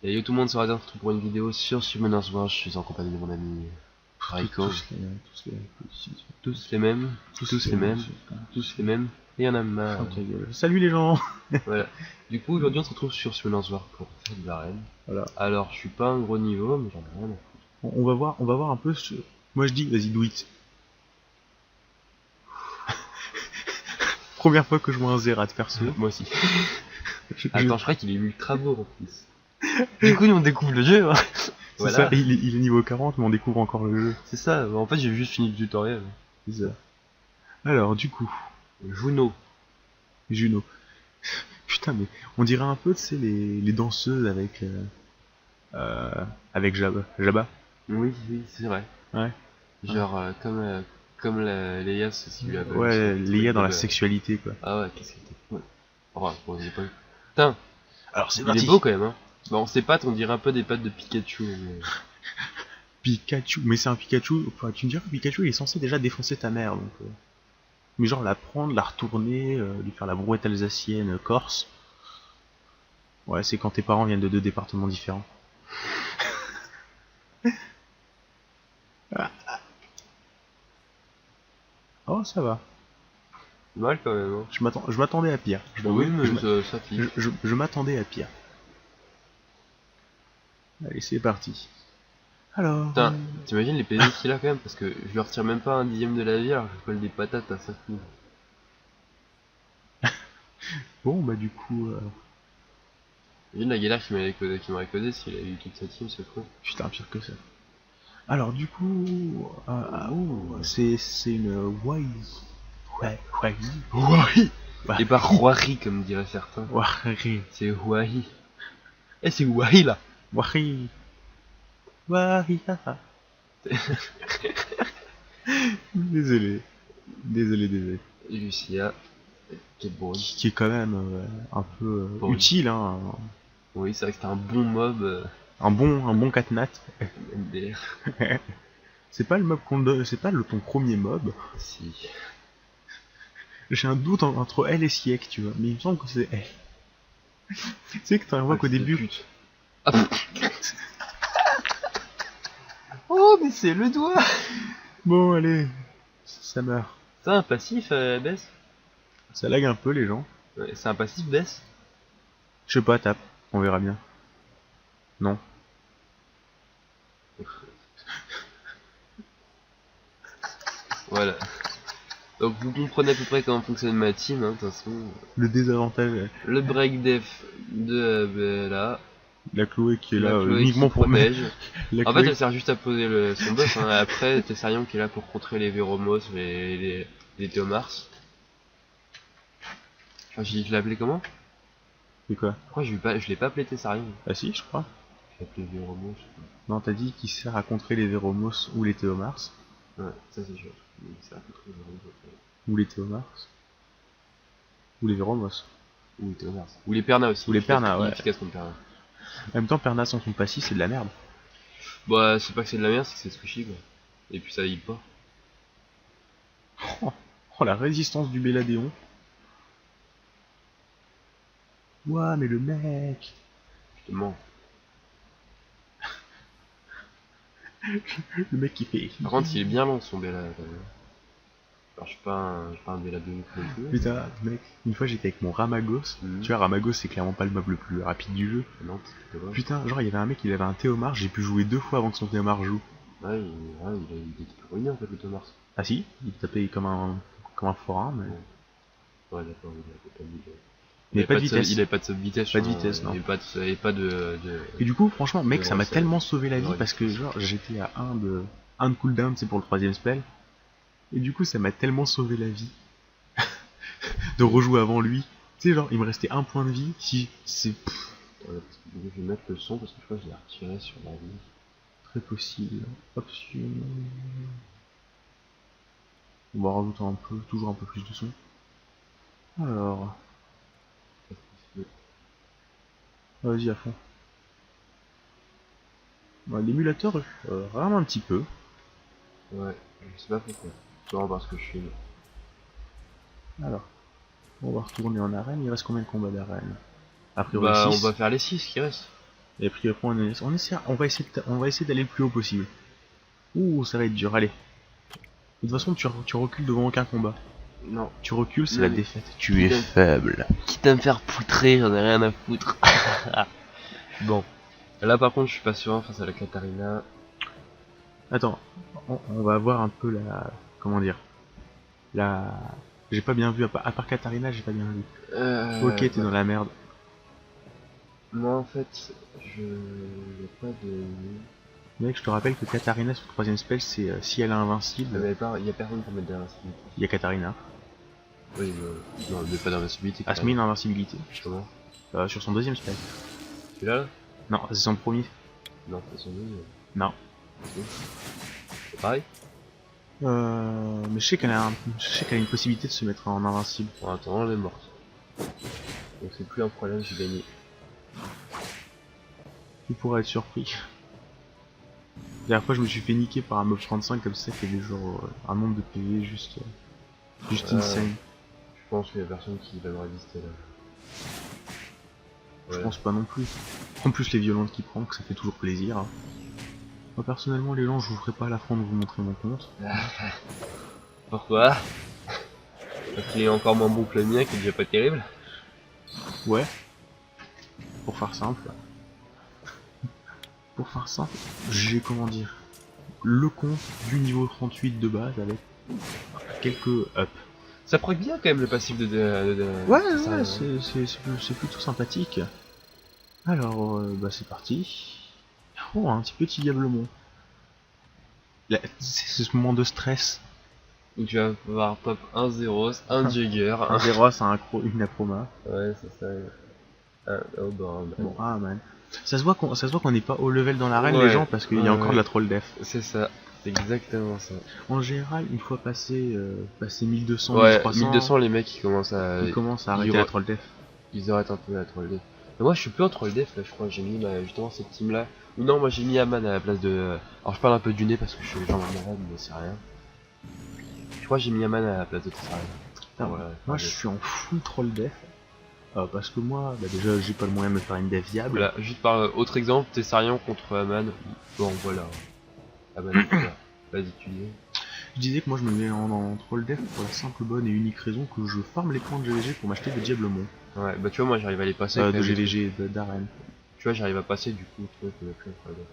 Et yo tout le monde se retrouve pour une vidéo sur Summoners War. Je suis en compagnie de mon ami Raiko. Tous les mêmes, tous les mêmes, tous les mêmes. Et y'en a marre. Salut les gens. Voilà. Du coup aujourd'hui on se retrouve sur Summoners War pour faire de l'arène. Voilà. Alors je suis pas un gros niveau mais j'en ai rien à foutre. On va voir un peu ce... Moi je dis vas-y do it. Première fois que je vois un Zerat perso. Moi aussi. Attends, je crois qu'il est ultra beau en plus. Du coup nous on découvre le jeu. Hein. C'est ça, il est niveau 40 mais on découvre encore le jeu. C'est ça, en fait j'ai juste fini le tutoriel. C'est ça. Alors du coup... Juno. Putain mais on dirait un peu, tu sais, les danseuses avec Jabba. Oui, c'est vrai. Ouais. Genre comme Leia, c'est ce qu'il avait. Ouais, Leia dans la sexualité quoi. Ah ouais, qu'est-ce qu'il était cool. Ouais, bon, j'ai pas eu. Putain, alors c'est il parti. est beau quand même, hein. Bon, ses pattes, on dirait un peu des pattes de Pikachu. Mais... Pikachu, mais c'est un Pikachu. Enfin, tu me diras que Pikachu il est censé déjà défoncer ta mère donc. Mais genre la prendre, la retourner, lui faire la brouette alsacienne corse. Ouais, c'est quand tes parents viennent de 2 départements différents. Oh, ça va. Mal quand même, hein. Je m'attendais à pire. Oui, mais ça fiche. Je m'attendais à pire. Allez, c'est parti. Alors... Putain, t'imagines les PV qu'il a quand même, parce que je lui retire même pas un dixième de la vie alors que je colle des patates à 5000. Bon, bah du coup... Imagine la galère qui m'aurait causé s'il avait eu toute sa team, ce con. Putain, pire que ça. Alors du coup... c'est une Wai. Wai. Et pas Huari comme diraient certains. Wai. C'est Huari. Eh, c'est Huari là. Wai. Désolé. Lucia. Quel bon. Qui est quand même un peu utile, hein. Oui, c'est vrai que c'était un bon mob. Un bon catnat. MDR. C'est pas le mob qu'on donne, c'est pas ton premier mob. Si. J'ai un doute entre elle et Siek, tu vois, mais il me semble que c'est elle. Tu sais que t'en vois qu'au début. Ah. Oh, mais c'est le doigt. Bon, allez, ça meurt. C'est un passif, Bess. Ça lag un peu les gens. Ouais, c'est un passif, Bess. Je sais pas, tape, on verra bien. Non. Voilà. Donc vous comprenez à peu près comment fonctionne ma team, hein, de toute façon. Le désavantage. Le break def de Bella. La Chloé qui est la là Chloé uniquement qui pour protège. En Chloé... fait elle sert juste à poser son buff, hein. Après Tessarion qui est là pour contrer les Véromos et les Théomars. Enfin, je l'ai appelé comment? C'est quoi? Pourquoi je l'ai pas appelé Tessarion? Ah si, je crois. Je l'ai appelé Véromos. Non, t'as dit qu'il sert à contrer les Véromos ou les Théomars. Ouais, ça c'est sûr. Il sert à contrer les Véromos. Ou les Théomars. Ou les Véromos. Ou les Théomars. Ou les Pernas aussi. Ou les Pernas, ouais. Efficace contre Pernas. En même temps, Pernas sans son passif, c'est de la merde. Bah, c'est pas que c'est de la merde, c'est que c'est squishy quoi. Et puis ça heal pas. Oh, la résistance du Béladéon. Ouah, mais le mec. Je te mens. Le mec qui fait. Par contre, il est bien long son Bella. Alors, je suis pas un Bella de ouf non plus. Putain, mec, une fois j'étais avec mon Ramagos. Tu vois, Ramagos c'est clairement pas le mob le plus rapide du jeu. Non, putain, genre il y avait un mec, il avait un Théomar, j'ai pu jouer 2 fois avant que son Théomar joue. Ouais, il était ruiné en fait le Théomars. Ah si, il tapait comme un forain, mais. Ouais, d'accord, il avait pas de. Il avait pas de vitesse. Il avait pas de sub-vitesse. Pas de vitesse, non. Il avait pas de. Et du coup, franchement, mec, ça m'a tellement sauvé la vie parce que genre j'étais à 1 de cooldown, c'est pour le 3ème spell. Et du coup, ça m'a tellement sauvé la vie de rejouer avant lui. Tu sais, genre, il me restait 1 point de vie. Si c'est. Ouais, je vais mettre le son parce que je crois que je l'ai retiré sur la vie. Très possible. Option. On va rajouter toujours un peu plus de son. Alors. Vas-y à fond. Ouais, l'émulateur rame un petit peu. Ouais, je sais pas pourquoi. Sûrement parce que je suis. Alors, on va retourner en arène. Il reste combien de combats d'arène? A priori bah, 6. on va faire les 6 qui restent. Et puis après on va essayer d'aller le plus haut possible. Ouh, ça va être dur, allez. De toute façon, tu recules devant aucun combat. Non. Tu recules, c'est Non, la mais- défaite. Tu es faible. Quitte à me faire poutrer, j'en ai rien à foutre. Bon. Là par contre je suis pas sûr face à la Katarina. Attends, on va voir un peu la... Comment dire la... J'ai pas bien vu, à part Katarina, j'ai pas bien vu. Ok, t'es dans la merde. Moi en fait, je n'ai pas de... Mec, je te rappelle que Katarina, son troisième spell, c'est si elle est invincible, Il y a personne pour mettre d'invincibilité. il y a Katarina. Oui, non, mais pas d'invincibilité. Elle se met une invincibilité. Comment? Sur son deuxième spell. Celui-là là? Non, c'est son premier. Non, c'est son deuxième. Non. C'est pareil? Mais je sais qu'elle a une possibilité de se mettre en invincible. Bon, attends, elle est morte. Donc c'est plus un problème, j'ai gagné. Tu pourrais être surpris. La dernière fois, je me suis fait niquer par un mob 35 comme ça, qui avait genre un nombre de PV juste insane. Je pense qu'il y a personne qui va me résister là. Je pense pas non plus. En plus, les violentes qu'il prend, que ça fait toujours plaisir. Hein. Moi, personnellement, les gens, je vous ferai pas l'affront de vous montrer mon compte. Pourquoi? Parce qu'il est encore moins bon que le mien, qui est déjà pas terrible. Ouais. Pour faire simple. J'ai, comment dire, le compte du niveau 38 de base avec quelques ups. Ça proc bien quand même le passif de Ouais, c'est plutôt sympathique. Alors, bah c'est parti. Oh, un petit peu diablement. C'est ce moment de stress. Donc tu vas avoir top 1-0, un Jagger, Un 0 c'est une Acroma. Ouais, c'est ça. Oh bah, Bon, ah man. Ça se voit qu'on n'est pas au level dans l'arène, Ouais, les gens, parce qu'il y a encore de la troll def. c'est ça, c'est exactement ça. En général, une fois passé 1200, Ouais, 1300, 1200 les mecs ils commencent à arrêter la troll def. ils arrêtent un peu la troll def. Mais moi je suis plus en troll def là, je crois, j'ai mis justement cette team là. Ou non, moi j'ai mis Aman à la place de... Alors je parle un peu du nez parce que je suis légèrement malade, mais c'est rien. Je crois que j'ai mis Aman à la place de Tessarion. Moi je suis en full troll def. Parce que moi, bah, déjà j'ai pas le moyen de me faire une def viable. Voilà, juste par autre exemple, Tessarion contre Aman. Bon voilà. Aman, voilà. Vas-y tu dis. Je disais que moi je me mets en troll def pour la simple bonne et unique raison que je farme les points de GVG pour m'acheter des Diablemont. Ouais, bah tu vois, moi j'arrive à les passer. De GVG d'arène. Tu vois, j'arrive à passer du coup, tu vois, que plus troll def.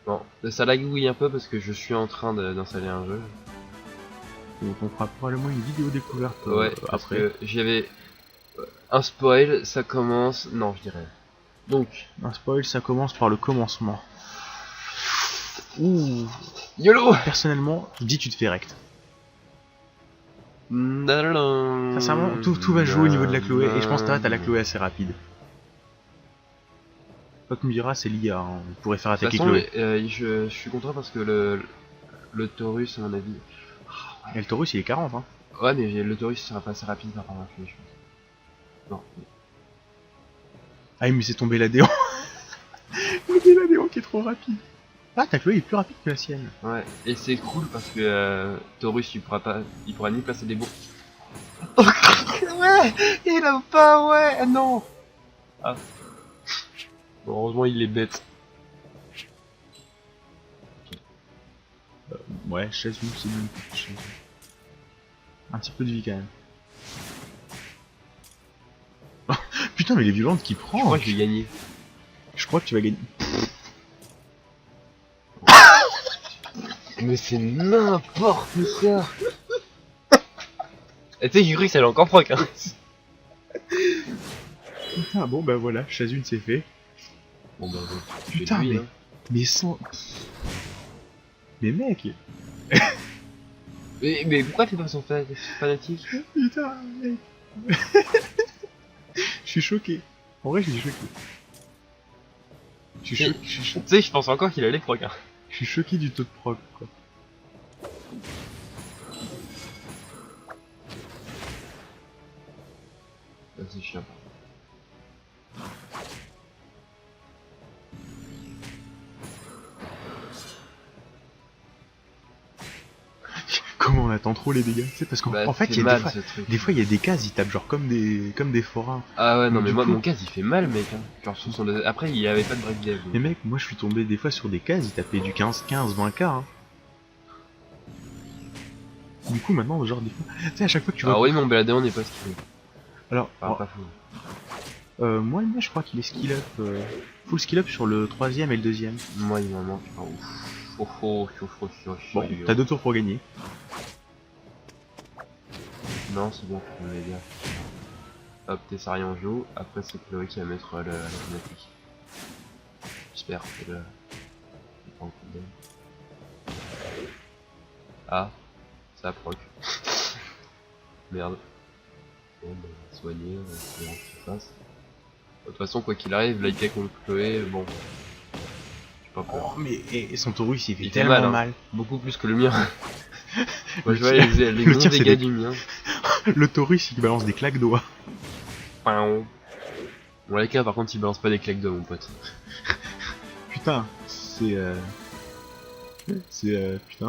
Bon, ça lagouille un peu parce que je suis en train d'installer un jeu. Donc on fera probablement une vidéo découverte Ouais, après. Que j'avais un spoil, ça commence... Non, je dirais. Donc... Un spoil, ça commence par le commencement. Ouh. YOLO. Personnellement, je dis tu te fais rect. Sincèrement, Sincèrement, tout va jouer au niveau de la Chloé, et je pense que t'as la Chloé assez rapide. Toi tu me diras, c'est l'IA, hein. On pourrait faire attaquer Chloé. je suis content parce que le Taurus, à mon avis... Et le Taurus il est 40 hein. Ouais, mais le Taurus sera pas assez rapide par rapport à la Chloé, je pense. Non. Ah mais c'est tombé l'Adéon. C'est l'Adéon qui est trop rapide. Ah ta Chloé est plus rapide que la sienne. Ouais, et c'est cool parce que Taurus il pourra ni placer des bourses. Ouais, il a pas, ouais, non. Ah. Bon, heureusement il est bête. Ouais, chaise une, c'est une chaise. Un petit peu de vie quand même. Putain mais les violentes qui prend. Je crois que j'ai gagné. Je crois que tu vas gagner. Mais c'est n'importe quoi. Et tu sais, j'ai cru que ça allait encore proc, hein. Putain, bon bah voilà, Chazune c'est fait. Bon bah, putain, lui, mais, hein. mais sans. Mais mec. Mais pourquoi t'es pas son fanatique? Putain, mec. Je suis choqué. En vrai, je suis choqué. Je suis choqué. Tu sais, je pense encore qu'il allait proc, hein. Je suis choqué du taux de proc, quoi. C'est chiant. Comment on a attend trop les dégâts. C'est parce qu'en Bah, en fait, fait il y a mal, des fois, ce truc. il y a des cases, ils tapent genre comme des forains. Ah ouais, non, Donc, mais du moi, coup- mon casque il fait mal, mec. Hein. Genre, sur son... Après, il y avait pas de break dev. Mais mec, moi je suis tombé des fois sur des cases, ils tapaient du 15-15, 20k. Hein. Du coup, maintenant, genre, des fois, tu sais, à chaque fois que tu vois. Alors, oui, mon Beladéon n'est pas ce qu'il veut. Alors, Enfin, pas fou. moi, je crois qu'il est skill up, full skill up sur le troisième et le deuxième. Moi, il m'en manque. Oh, ouf. Bon, t'as 2 tours pour gagner. Non, c'est bon, je me mets bien. Hop, Tessarion joue. Après, c'est Chloé qui va mettre la thématique. J'espère que là. il prend un coup de dent. Ah, ça proc. Merde. Bon, bah, soigner, c'est bon qu'il fasse. De toute façon, quoi qu'il arrive, Laika contre Chloé, bon. J'ai pas peur. Oh, mais et son Taurus il fait Il fait tellement mal, hein. mal. Beaucoup plus que le mien. Moi, je vois tien- les le bons tien, c'est dégâts des- du mien. Le Taurus il balance des claques doigts. Bon, Laika, par contre, il balance pas des claques de mon pote. Putain, putain,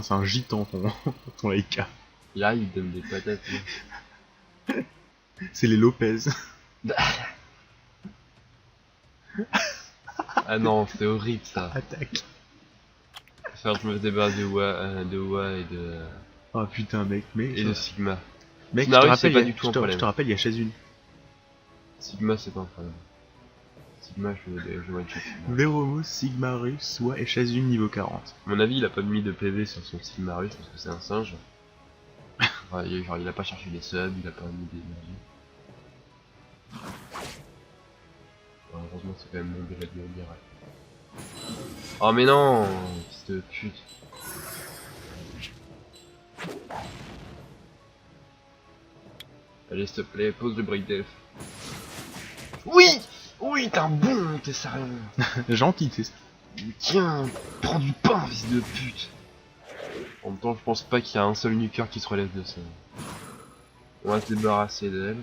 c'est un gitan ton Laika. Là, il donne des patates. Là. C'est les Lopez. Ah non, c'était horrible ça. Attaque. Faire je me débarrasse de Wa et Oh putain, mec, de Sigma. mec, je Sigma, te c'est rappelle, pas il y a- du tout un je problème. te rappelle, il y a Shazun. Sigma, c'est pas un problème. Sigma, je one shot. Veromos, Sigmarus, ouais, et Shazun niveau 40. À mon avis, il a pas mis de PV sur son Sigmarus parce que c'est un singe. Ouais, genre, il a pas cherché les subs, il a pas mis d'énergie. Ouais, heureusement, c'est quand même mon délai de direct. Oh, mais non, fils de pute. Allez, s'il te plaît, pose le break def. Oui! Oui, t'es un bon, t'es sérieux. Gentil, c'est ça. Tiens, prends du pain, fils de pute. En même temps, je pense pas qu'il y a un seul nuker qui se relève de ça. On va se débarrasser d'elle.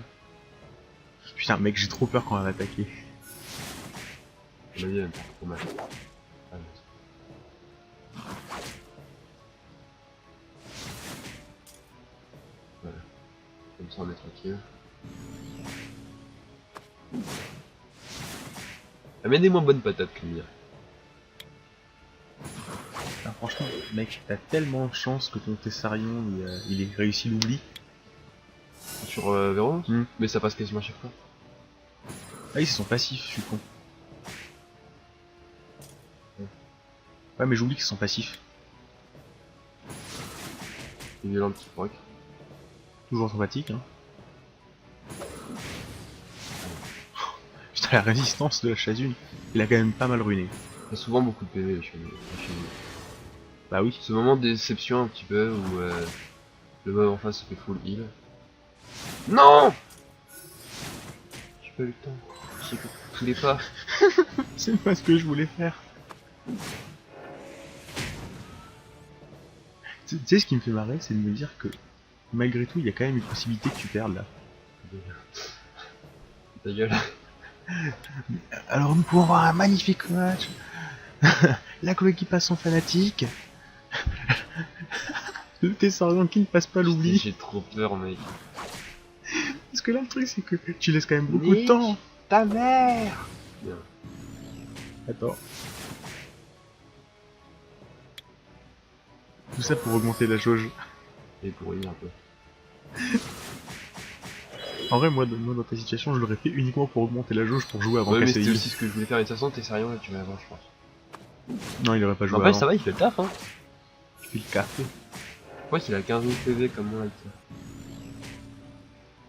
Putain, mec, j'ai trop peur quand elle va attaquer. On a dit, elle me fait trop mal. Ah, mais- Voilà. Comme ça, on est tranquille. Elle met des moins bonnes patates que le mien. Ah, franchement, mec, t'as tellement de chance que ton Tessarion il ait réussi l'oubli. Sur Véro, Hmm. mais ça passe quasiment à chaque fois. Ah oui, c'est son passif, je suis con. Ouais, mais j'oublie que c'est son passif. Il est violent petit proc. Toujours sympathique, hein. Putain, la résistance de la Shazun, il a quand même pas mal ruiné. Il y a souvent beaucoup de PV chez nous. Bah oui. Ce moment de déception un petit peu où le mob en face se fait full heal. Non! J'ai pas eu le temps. J'ai pas tous les pas. C'est pas ce que je voulais faire. Tu sais, ce qui me fait marrer, c'est de me dire que malgré tout, il y a quand même une possibilité que tu perdes là. Ta gueule. Alors nous pouvons avoir un magnifique match. La coéquipe passe son fanatique. Le Tessarion qui ne passe pas l'oubli. J'ai trop peur, mec. Parce que là, le truc, c'est que tu laisses quand même beaucoup de Nick. temps. Ta mère! Bien. Attends. Tout ça pour augmenter la jauge. Et pour rire un peu. En vrai, moi, dans ta situation, je l'aurais fait uniquement pour augmenter la jauge pour jouer avant Ouais, mais casser c'était les aussi ce que je voulais faire. Et de toute façon, t'es sérieux là, tu vas avoir, je pense. Non, il aurait pas joué Après, avant. ça va, il fait le taf, hein. Je fais le café. Ouais, il a 15 000 PV comme moi avec ça.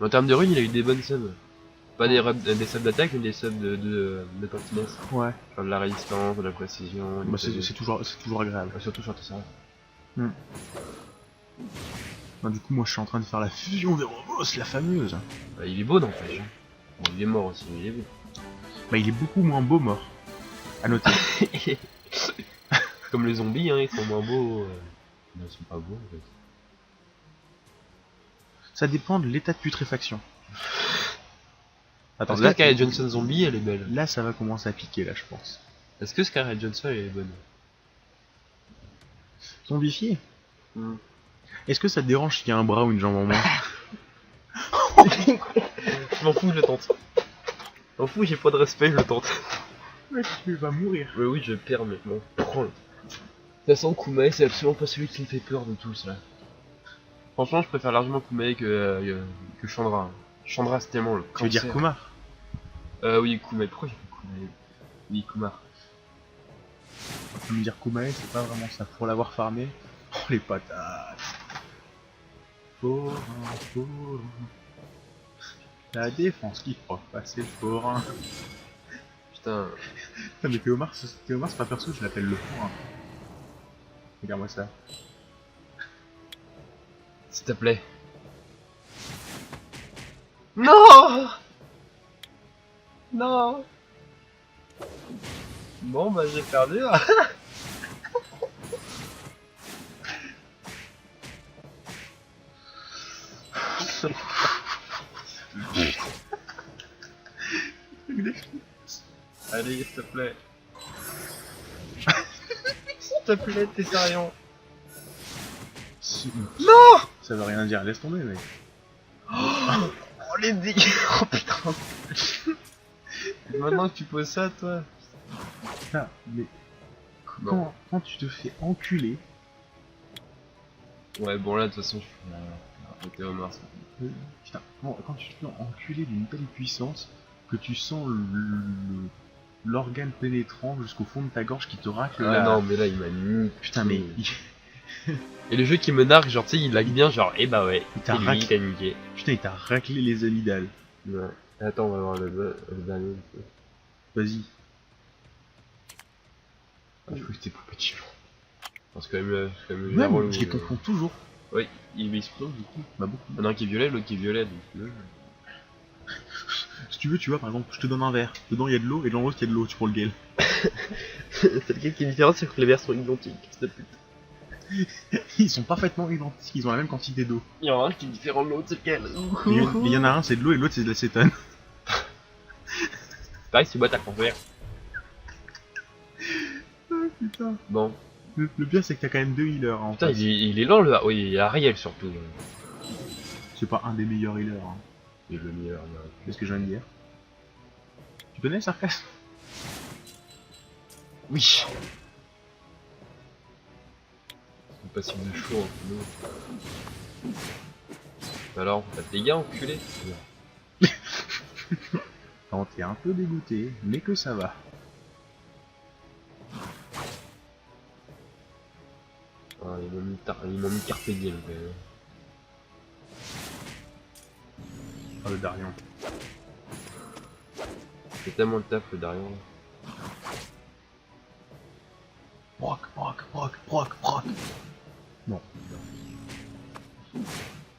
Mais en termes de rune, il a eu des bonnes subs. Pas des subs d'attaque, mais des subs de pertinence. Ouais. Genre de la résistance, de la précision. Bah, du PV. c'est toujours agréable. Surtout sur ça. Bah, du coup, moi, je suis en train de faire la fusion des robots, la fameuse. Bah, il est beau n'empêche. Hein. Bon, il est mort aussi, mais il est beau. Bah, il est beaucoup moins beau mort. À noter. Comme les zombies, hein, ils sont moins beaux. Non, ils sont pas beaux en fait. Ça dépend de l'état de putréfaction. Attends, Est-ce que Scarlett Johnson zombie, elle est belle? là, ça va commencer à piquer, là, je pense. Est-ce que Scarlett Johnson, elle est bonne? Zombifié Est-ce que ça te dérange s'il y a un bras ou une jambe en moins? Je m'en fous, je le tente. Je m'en fous, j'ai pas de respect, je le tente. Mec, tu vas mourir. Mais oui, je perds maintenant. Prends-le. De toute façon, Kumae, c'est absolument pas celui qui me fait peur de tous là. Franchement, je préfère largement Kumae que Chandra. Chandra, c'est tellement le Tu veux dire cancer. Kumar? Oui, Kumae. Pourquoi j'ai fait Kumae? Oui, Kumar. Tu veux me dire Kumae, c'est pas vraiment ça. Pour l'avoir farmé. Oh les patates. Forain, forain. La défense qui fera passer le forain. Putain. Putain, mais Théomar, c'est pas perso, je l'appelle le forain. Regarde-moi ça. S'il te plaît. Non. Non. Bon, bah j'ai perdu là. Allez, s'il te plaît. S'il te plaît, t'es sérieux? Non. Ça veut rien dire, laisse tomber mec. Oh les dégâts. Oh putain. Maintenant que tu poses ça, toi. Putain, mais Non. quand tu te fais enculer, Ouais, bon là, de toute façon, je suis arrêté au Mars. putain, quand tu te fais enculer d'une telle puissance que tu sens l'organe pénétrant jusqu'au fond de ta gorge qui te racle Ah la... non, mais là, il m'a mis. Putain, mais Et le jeu qui me nargue, genre, tu sais, il lag bien, genre, eh bah ouais, Il t'a c'est lui, rac- il t'a niqué. putain, il t'a raclé les amygdales. Ouais. Attends, on va voir le dernier. Vas-y. Ah, je crois que c'était pour petit. Parce que quand même, Ouais, Jarol, mais je les confonds toujours. Oui, il explose du coup. Bah beaucoup. Il y en a un qui est violet, l'autre qui est violet, donc. Si tu veux, tu vois, par exemple, je te donne un verre. Dedans, il y a de l'eau, et dans l'autre, il y a de l'eau. Tu prends lequel? C'est lequel qui est différent, c'est que les verres sont identiques. C'est pute. Ils sont parfaitement identiques, ils ont la même quantité d'eau. Il y en a un qui est différent de l'autre, c'est lequel? Mais il y en a un, c'est de l'eau, et l'autre, c'est de l'acétone. Pareil, c'est boîte à conserve. Putain. Bon. Le pire, c'est que t'as quand même deux healers en Putain, face. il est lent le. Oui, il y a Ariel surtout. C'est pas un des meilleurs healers. Hein. Il est le meilleur. C'est ce que je viens de dire. Tu connais Sarkas? Oui. C'est passible de chaud entre nous. Alors, on fait pas de dégâts, enculé. Non, t'es un peu dégoûté, mais que ça va. Ah, ils m'ont mis carpe diem quand même. Ah, le Darion. C'est tellement le taf le Darion. Proc, proc, proc, proc, proc. Bon.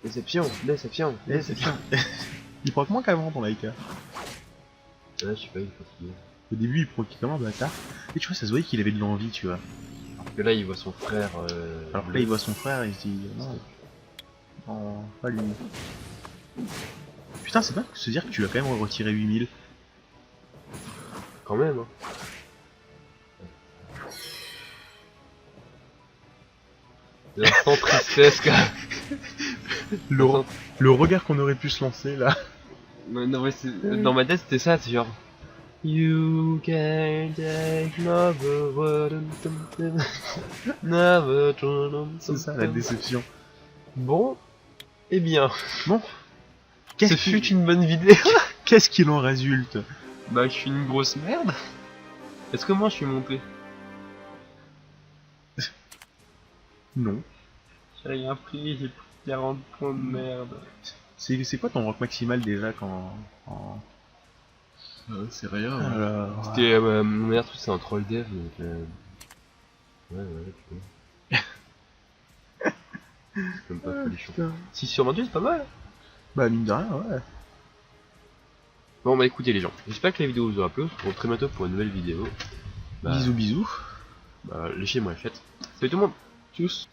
Déception, déception, déception. Il proc moins qu'avant ton Laika. Ouais, je sais pas, il est fatigué. Au début, il proc comme un bâtard. Et tu vois, ça se voyait qu'il avait de l'envie, tu vois. Parce que là, il voit son frère. Alors que là, il voit son frère et il se dit non. Non, pas lui. Putain, c'est pas se dire que tu as quand même retiré 8000. Quand même, hein. L'instant tristesse, quoi. Le regard qu'on aurait pu se lancer là. Non, mais dans ma tête, c'était ça, c'est genre. You can take never never C'est ça la déception. Bon, eh bien, Bon. ce fut une bonne vidéo. Qu'est-ce qu'il en résulte? Bah, je suis une grosse merde. Est-ce que moi je suis monté? Non. J'ai rien pris, j'ai pris 40 points de merde. C'est quoi ton rank maximal déjà quand... c'est rien. Alors... C'était mon meilleur truc, c'est un troll dev donc. Ouais, tu vois. C'est comme pas folichon. putain. 6 sur 28, c'est pas mal. Bah mine de rien, ouais. Bon, bah écoutez les gens, j'espère que la vidéo vous aura plu. On se retrouve très bientôt pour une nouvelle vidéo. Bah, Bisous bisous. Bah, léchez-moi la fête. Salut tout le monde. Tchuss.